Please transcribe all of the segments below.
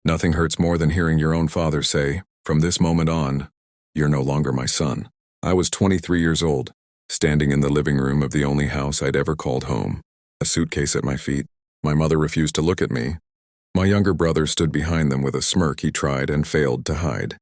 Nothing hurts more than hearing your own father say, "From this moment on, you're no longer my son." I was 23 years old, standing in the living room of the only house I'd ever called home, a suitcase at my feet. My mother refused to look at me. My younger brother stood behind them with a smirk he tried and failed to hide.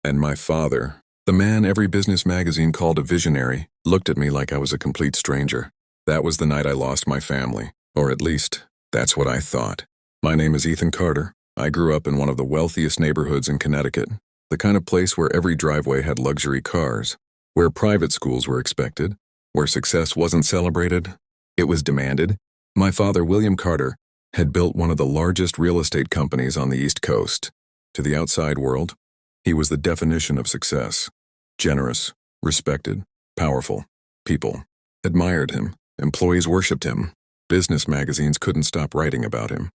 And my father, the man every business magazine called a visionary, looked at me like I was a complete stranger. That was the night I lost my family, or at least, that's what I thought. My name is Ethan Carter. I grew up in one of the wealthiest neighborhoods in Connecticut, the kind of place where every driveway had luxury cars, where private schools were expected, where success wasn't celebrated, it was demanded. My father, William Carter, had built one of the largest real estate companies on the East Coast. To the outside world, he was the definition of success. Generous, respected, powerful. People admired him. Employees worshipped him. Business magazines couldn't stop writing about him.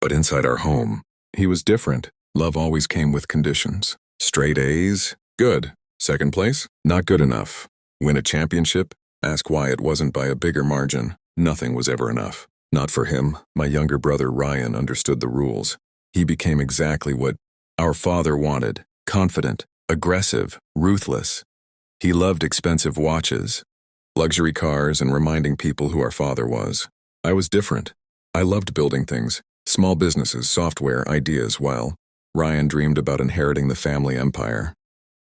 But inside our home, he was different. Love always came with conditions. Straight A's? Good. Second place? Not good enough. Win a championship? Ask why it wasn't by a bigger margin. Nothing was ever enough. Not for him. My younger brother Ryan understood the rules. He became exactly what our father wanted. Confident, aggressive, ruthless. He loved expensive watches, luxury cars, and reminding people who our father was. I was different. I loved building things, small businesses, software, ideas, while Ryan dreamed about inheriting the family empire.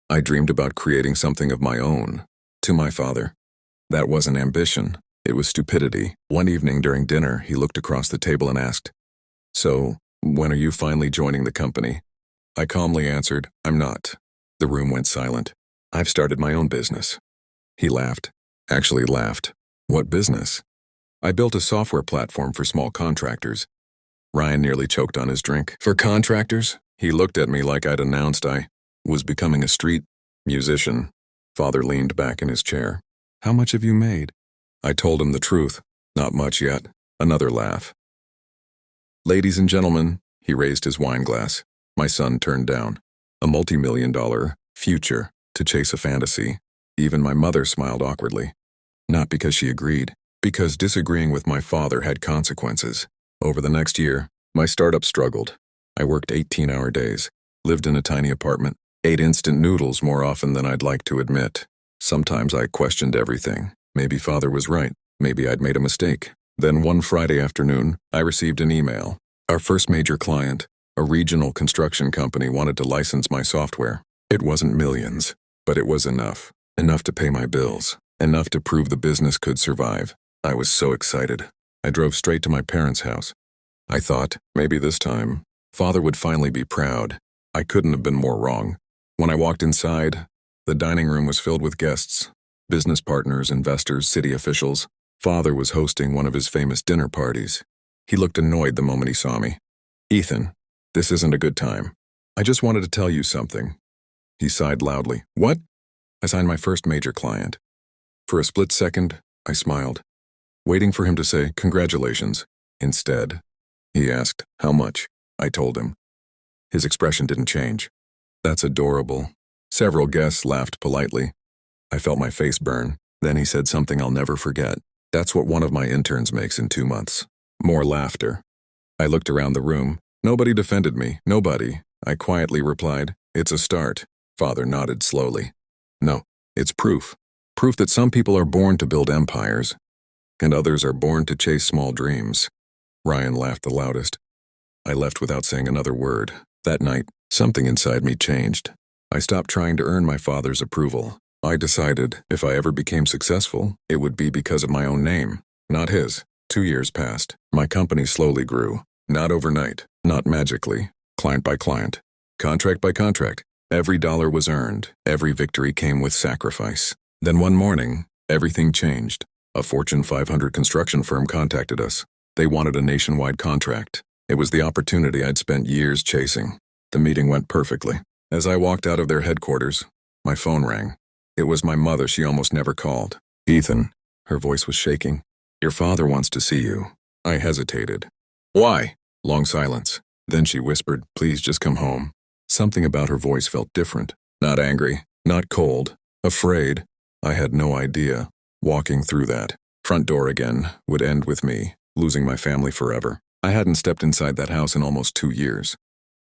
I dreamed about creating something of my own. To my father, that wasn't ambition. It was stupidity. One evening during dinner, he looked across the table and asked, "So, when are you finally joining the company?" I calmly answered, "I'm not." The room went silent. "I've started my own business." He laughed. Actually laughed. "What business?" "I built a software platform for small contractors." Ryan nearly choked on his drink. "For contractors?" He looked at me like I'd announced I was becoming a street musician. Father leaned back in his chair. "How much have you made?" I told him the truth. "Not much yet." Another laugh. "Ladies and gentlemen," he raised his wine glass. My son turned down. A multi-million-dollar future to chase a fantasy. Even my mother smiled awkwardly. Not because she agreed, because disagreeing with my father had consequences. Over the next year, my startup struggled. I worked 18-hour days, lived in a tiny apartment, ate instant noodles more often than I'd like to admit. Sometimes I questioned everything. Maybe father was right. Maybe I'd made a mistake. Then one Friday afternoon, I received an email. Our first major client, a regional construction company, wanted to license my software. It wasn't millions, but it was enough. Enough to pay my bills. Enough to prove the business could survive. I was so excited. I drove straight to my parents' house. I thought, maybe this time, father would finally be proud. I couldn't have been more wrong. When I walked inside, the dining room was filled with guests. Business partners, investors, city officials. Father was hosting one of his famous dinner parties. He looked annoyed the moment he saw me. "Ethan, this isn't a good time. I just wanted to tell you something." He sighed loudly. "What?" "I signed my first major client." For a split second, I smiled, waiting for him to say, "Congratulations." Instead, he asked, "How much?" I told him. His expression didn't change. "That's adorable." Several guests laughed politely. I felt my face burn. Then he said something I'll never forget. "That's what one of my interns makes in 2 months." More laughter. I looked around the room. Nobody defended me. Nobody. I quietly replied, "It's a start." Father nodded slowly. "No, it's proof. Proof that some people are born to build empires, and others are born to chase small dreams." Ryan laughed the loudest. I left without saying another word. That night, something inside me changed. I stopped trying to earn my father's approval. I decided if I ever became successful, it would be because of my own name, not his. 2 years passed. My company slowly grew. Not overnight, not magically, client by client, contract by contract. Every dollar was earned. Every victory came with sacrifice. Then one morning, everything changed. A Fortune 500 construction firm contacted us. They wanted a nationwide contract. It was the opportunity I'd spent years chasing. The meeting went perfectly. As I walked out of their headquarters, my phone rang. It was my mother. She almost never called. "Ethan," her voice was shaking. "Your father wants to see you." I hesitated. "Why?" Long silence. Then she whispered, "Please just come home." Something about her voice felt different. Not angry, not cold, afraid. I had no idea. Walking through that front door again would end with me losing my family forever. I hadn't stepped inside that house in almost 2 years.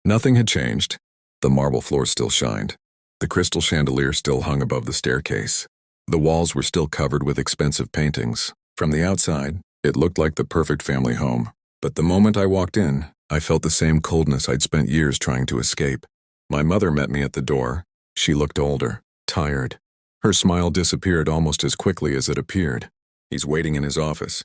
Nothing had changed. The marble floor still shined. The crystal chandelier still hung above the staircase. The walls were still covered with expensive paintings. From the outside, it looked like the perfect family home. But the moment I walked in, I felt the same coldness I'd spent years trying to escape. My mother met me at the door. She looked older, tired. Her smile disappeared almost as quickly as it appeared. "He's waiting in his office."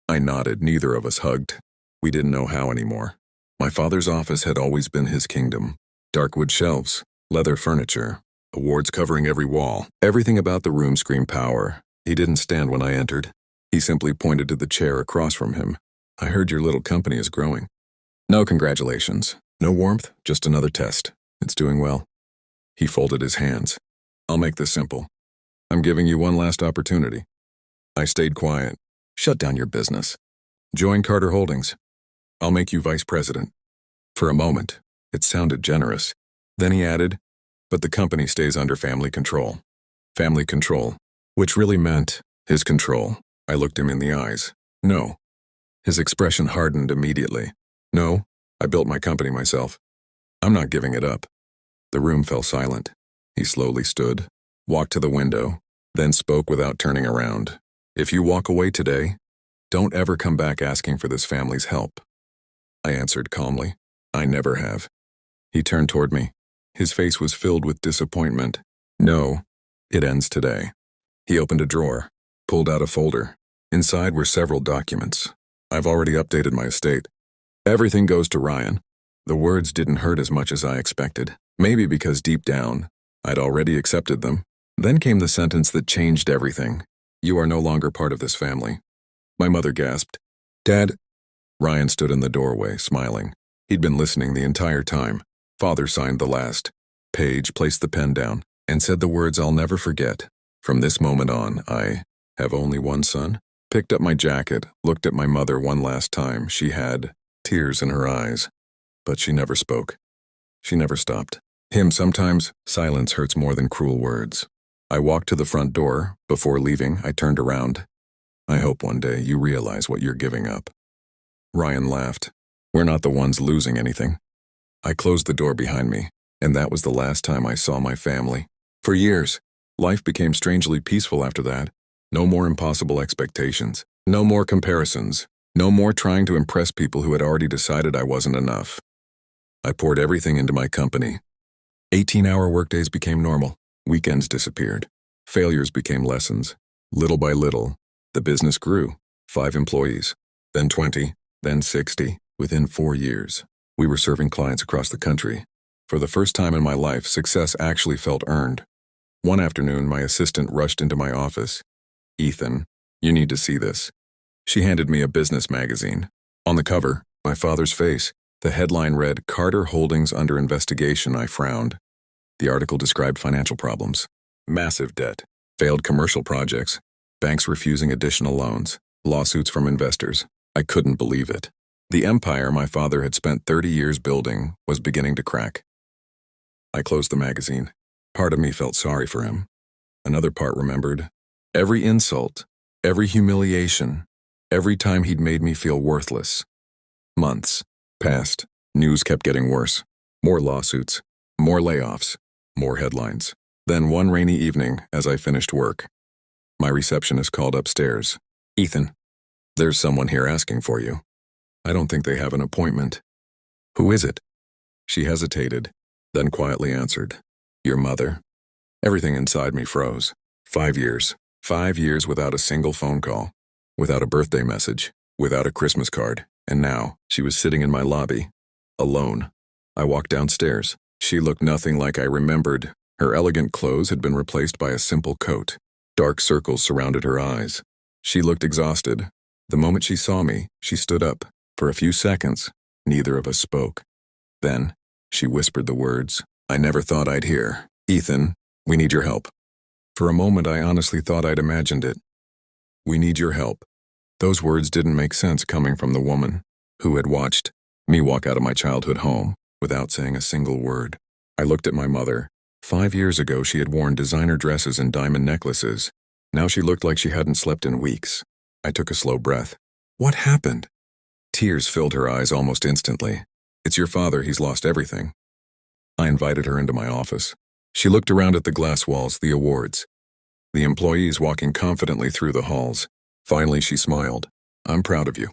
I nodded. Neither of us hugged. We didn't know how anymore. My father's office had always been his kingdom. Dark wood shelves, leather furniture, awards covering every wall. Everything about the room screamed power. He didn't stand when I entered. He simply pointed to the chair across from him. "I heard your little company is growing." "No congratulations. No warmth, just another test. It's doing well." He folded his hands. "I'll make this simple. I'm giving you one last opportunity." I stayed quiet. "Shut down your business. Join Carter Holdings. I'll make you vice president." For a moment, it sounded generous. Then he added, "But the company stays under family control." Family control, which really meant his control. I looked him in the eyes. "No." His expression hardened immediately. "No, I built my company myself. I'm not giving it up." The room fell silent. He slowly stood, walked to the window, then spoke without turning around. "If you walk away today, don't ever come back asking for this family's help." I answered calmly, "I never have." He turned toward me. His face was filled with disappointment. "No, it ends today." He opened a drawer, pulled out a folder. Inside were several documents. "I've already updated my estate. Everything goes to Ryan." The words didn't hurt as much as I expected. Maybe because deep down, I'd already accepted them. Then came the sentence that changed everything. "You are no longer part of this family." My mother gasped. "Dad." Ryan stood in the doorway, smiling. He'd been listening the entire time. Father signed the last page, placed the pen down, and said the words I'll never forget. "From this moment on, I have only one son." Picked up my jacket, looked at my mother one last time. She had tears in her eyes, but she never spoke. She never stopped. Sometimes silence hurts more than cruel words. I walked to the front door. Before leaving, I turned around. "I hope one day you realize what you're giving up." Ryan laughed. "We're not the ones losing anything." I closed the door behind me, and that was the last time I saw my family. For years, life became strangely peaceful after that. No more impossible expectations. No more comparisons. No more trying to impress people who had already decided I wasn't enough. I poured everything into my company. 18-hour workdays became normal. Weekends disappeared. Failures became lessons. Little by little, the business grew. 5 employees, then 20, then 60. Within 4 years, we were serving clients across the country. For the first time in my life, success actually felt earned. One afternoon, my assistant rushed into my office. "Ethan, you need to see this." She handed me a business magazine. On the cover, my father's face. The headline read, "Carter Holdings Under Investigation." I frowned. The article described financial problems. Massive debt, failed commercial projects, banks refusing additional loans, lawsuits from investors. I couldn't believe it. The empire my father had spent 30 years building was beginning to crack. I closed the magazine. Part of me felt sorry for him. Another part remembered every insult, every humiliation, every time he'd made me feel worthless. Months passed. News kept getting worse. More lawsuits, more layoffs, more headlines. Then one rainy evening, as I finished work, my receptionist called upstairs. "Ethan, there's someone here asking for you. I don't think they have an appointment." "Who is it?" She hesitated, then quietly answered, "Your mother." Everything inside me froze. 5 years. 5 years without a single phone call, without a birthday message, without a Christmas card. And now, she was sitting in my lobby, alone. I walked downstairs. She looked nothing like I remembered. Her elegant clothes had been replaced by a simple coat. Dark circles surrounded her eyes. She looked exhausted. The moment she saw me, she stood up. For a few seconds, neither of us spoke. Then, she whispered the words I never thought I'd hear. "Ethan, we need your help." For a moment, I honestly thought I'd imagined it. "We need your help." Those words didn't make sense coming from the woman who had watched me walk out of my childhood home without saying a single word. I looked at my mother. 5 years ago, she had worn designer dresses and diamond necklaces. Now she looked like she hadn't slept in weeks. I took a slow breath. What happened? Tears filled her eyes almost instantly. It's your father, he's lost everything. I invited her into my office. She looked around at the glass walls, the awards, the employees walking confidently through the halls. Finally, she smiled. I'm proud of you.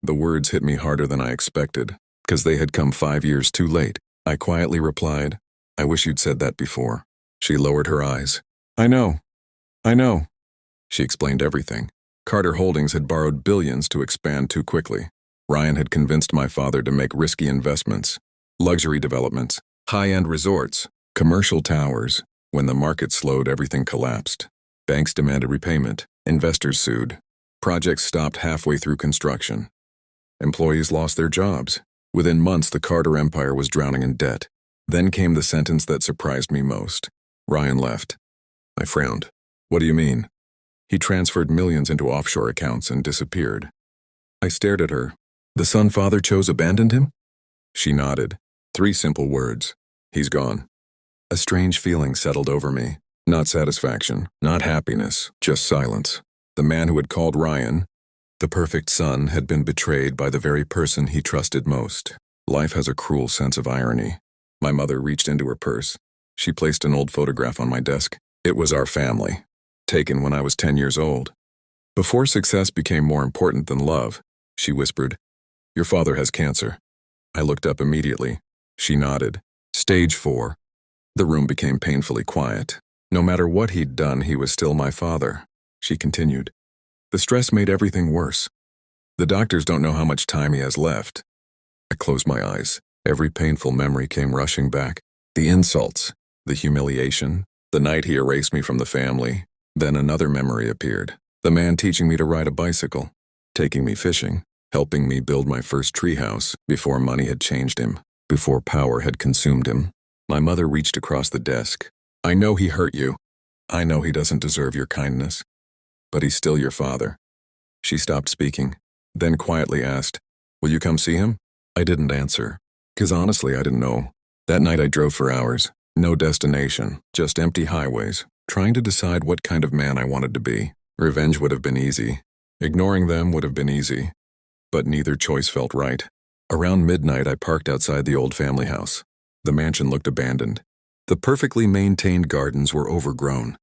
The words hit me harder than I expected, because they had come 5 years too late. I quietly replied, I wish you'd said that before. She lowered her eyes. I know. She explained everything. Carter Holdings had borrowed billions to expand too quickly. Ryan had convinced my father to make risky investments, luxury developments, high-end resorts, commercial towers. When the market slowed, everything collapsed. Banks demanded repayment. Investors sued. Projects stopped halfway through construction. Employees lost their jobs. Within months, the Carter empire was drowning in debt. Then came the sentence that surprised me most. Ryan left. I frowned. What do you mean? He transferred millions into offshore accounts and disappeared. I stared at her. The son father chose abandoned him? She nodded. 3 simple words. He's gone. A strange feeling settled over me. Not satisfaction, not happiness, just silence. The man who had called Ryan, the perfect son, had been betrayed by the very person he trusted most. Life has a cruel sense of irony. My mother reached into her purse. She placed an old photograph on my desk. It was our family, taken when I was 10 years old. Before success became more important than love, she whispered, Your father has cancer. I looked up immediately. She nodded. Stage 4. The room became painfully quiet. No matter what he'd done, he was still my father. She continued. The stress made everything worse. The doctors don't know how much time he has left. I closed my eyes. Every painful memory came rushing back. The insults, the humiliation, the night he erased me from the family. Then another memory appeared. The man teaching me to ride a bicycle, taking me fishing, helping me build my first treehouse before money had changed him, before power had consumed him. My mother reached across the desk. I know he hurt you. I know he doesn't deserve your kindness. But he's still your father. She stopped speaking, then quietly asked, Will you come see him? I didn't answer, because honestly I didn't know. That night I drove for hours. No destination, just empty highways, trying to decide what kind of man I wanted to be. Revenge would have been easy. Ignoring them would have been easy. But neither choice felt right. Around midnight I parked outside the old family house. The mansion looked abandoned. The perfectly maintained gardens were overgrown.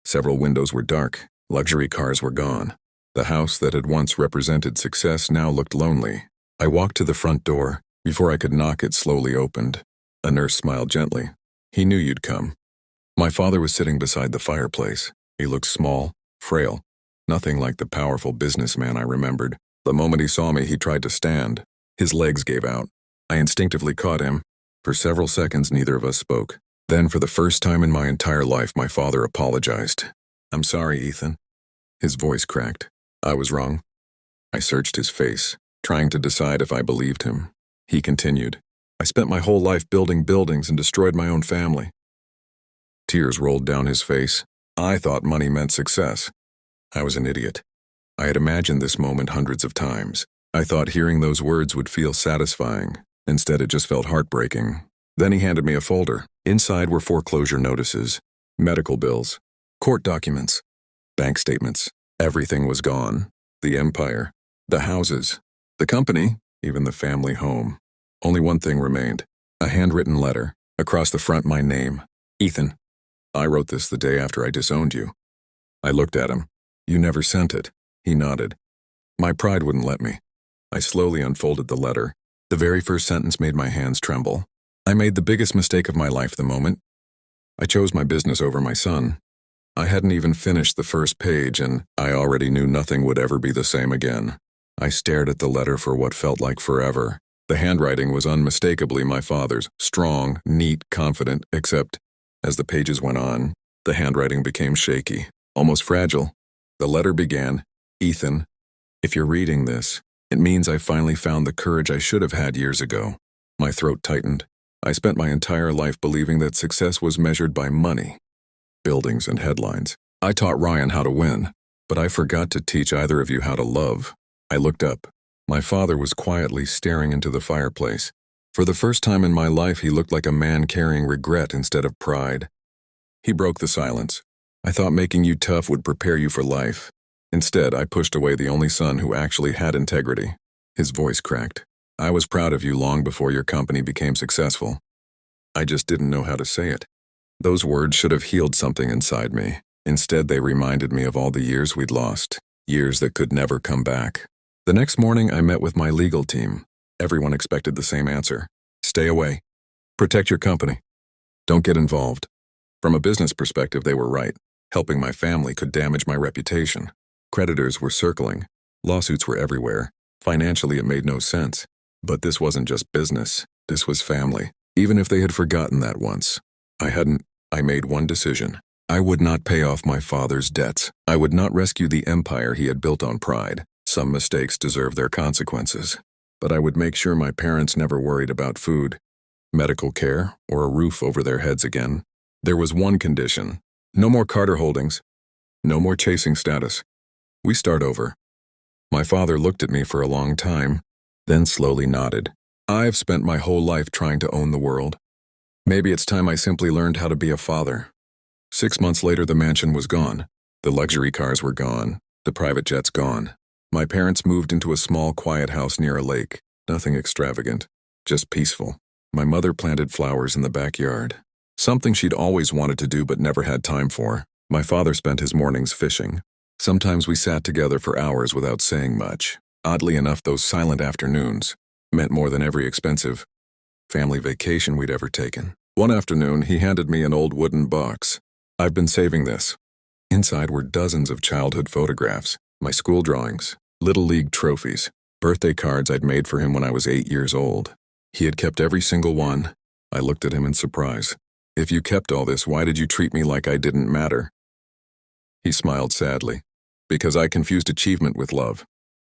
Several windows were dark. Luxury cars were gone. The house that had once represented success now looked lonely. I walked to the front door. Before I could knock, it slowly opened. A nurse smiled gently. He knew you'd come. My father was sitting beside the fireplace. He looked small, frail, nothing like the powerful businessman I remembered. The moment he saw me, he tried to stand. His legs gave out. I instinctively caught him. For several seconds, neither of us spoke. Then, for the first time in my entire life, my father apologized. I'm sorry, Ethan. His voice cracked. I was wrong. I searched his face, trying to decide if I believed him. He continued. I spent my whole life building buildings and destroyed my own family. Tears rolled down his face. I thought money meant success. I was an idiot. I had imagined this moment hundreds of times. I thought hearing those words would feel satisfying. Instead, it just felt heartbreaking. Then he handed me a folder. Inside were foreclosure notices, medical bills, court documents, bank statements. Everything was gone. The empire, the houses, the company, even the family home. Only one thing remained. A handwritten letter. Across the front, my name. Ethan. I wrote this the day after I disowned you. I looked at him. You never sent it. He nodded. My pride wouldn't let me. I slowly unfolded the letter. The very first sentence made my hands tremble. I made the biggest mistake of my life the moment. I chose my business over my son. I hadn't even finished the first page, and I already knew nothing would ever be the same again. I stared at the letter for what felt like forever. The handwriting was unmistakably my father's, strong, neat, confident, except, as the pages went on, the handwriting became shaky, almost fragile. The letter began, Ethan, if you're reading this, it means I finally found the courage I should have had years ago. My throat tightened. I spent my entire life believing that success was measured by money, buildings, and headlines. I taught Ryan how to win, but I forgot to teach either of you how to love. I looked up. My father was quietly staring into the fireplace. For the first time in my life, he looked like a man carrying regret instead of pride. He broke the silence. I thought making you tough would prepare you for life. Instead, I pushed away the only son who actually had integrity. His voice cracked. I was proud of you long before your company became successful. I just didn't know how to say it. Those words should have healed something inside me. Instead, they reminded me of all the years we'd lost, years that could never come back. The next morning, I met with my legal team. Everyone expected the same answer. Stay away. Protect your company. Don't get involved. From a business perspective, they were right. Helping my family could damage my reputation. Creditors were circling. Lawsuits were everywhere. Financially, it made no sense. But this wasn't just business. This was family. Even if they had forgotten that once. I made one decision. I would not pay off my father's debts. I would not rescue the empire he had built on pride. Some mistakes deserve their consequences. But I would make sure my parents never worried about food, medical care, or a roof over their heads again. There was one condition. No more Carter holdings. No more chasing status. We start over. My father looked at me for a long time, then slowly nodded. I've spent my whole life trying to own the world. Maybe it's time I simply learned how to be a father. 6 months later, the mansion was gone. The luxury cars were gone. The private jets gone. My parents moved into a small, quiet house near a lake. Nothing extravagant, just peaceful. My mother planted flowers in the backyard. Something she'd always wanted to do but never had time for. My father spent his mornings fishing. Sometimes we sat together for hours without saying much. Oddly enough, those silent afternoons meant more than every expensive family vacation we'd ever taken. One afternoon, he handed me an old wooden box. I've been saving this. Inside were dozens of childhood photographs, my school drawings, Little League trophies, birthday cards I'd made for him when I was 8 years old. He had kept every single one. I looked at him in surprise. If you kept all this, why did you treat me like I didn't matter? He smiled sadly. Because I confused achievement with love.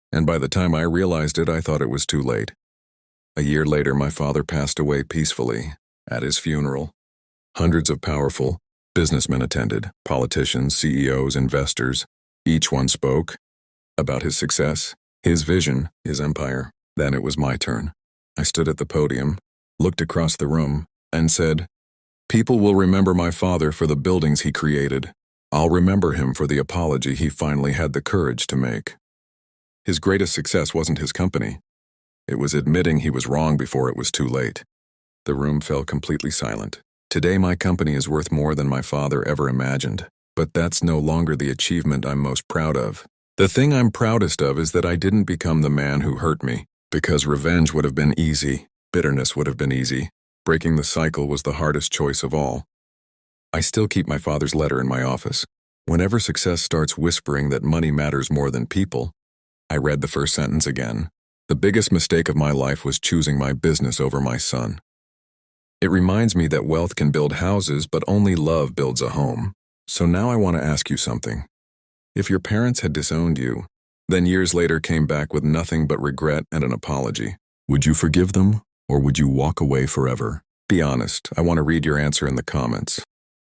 And by the time I realized it, I thought it was too late. A year later, my father passed away peacefully. At his funeral, hundreds of powerful businessmen attended, politicians, CEOs, investors. Each one spoke about his success, his vision, his empire. Then it was my turn. I stood at the podium, looked across the room, and said, "People will remember my father for the buildings he created. I'll remember him for the apology he finally had the courage to make." His greatest success wasn't his company. It was admitting he was wrong before it was too late. The room fell completely silent. Today my company is worth more than my father ever imagined. But that's no longer the achievement I'm most proud of. The thing I'm proudest of is that I didn't become the man who hurt me. Because revenge would have been easy. Bitterness would have been easy. Breaking the cycle was the hardest choice of all. I still keep my father's letter in my office. Whenever success starts whispering that money matters more than people, I read the first sentence again. The biggest mistake of my life was choosing my business over my son. It reminds me that wealth can build houses, but only love builds a home. So now I want to ask you something. If your parents had disowned you, then years later came back with nothing but regret and an apology, would you forgive them, or would you walk away forever? Be honest. I want to read your answer in the comments.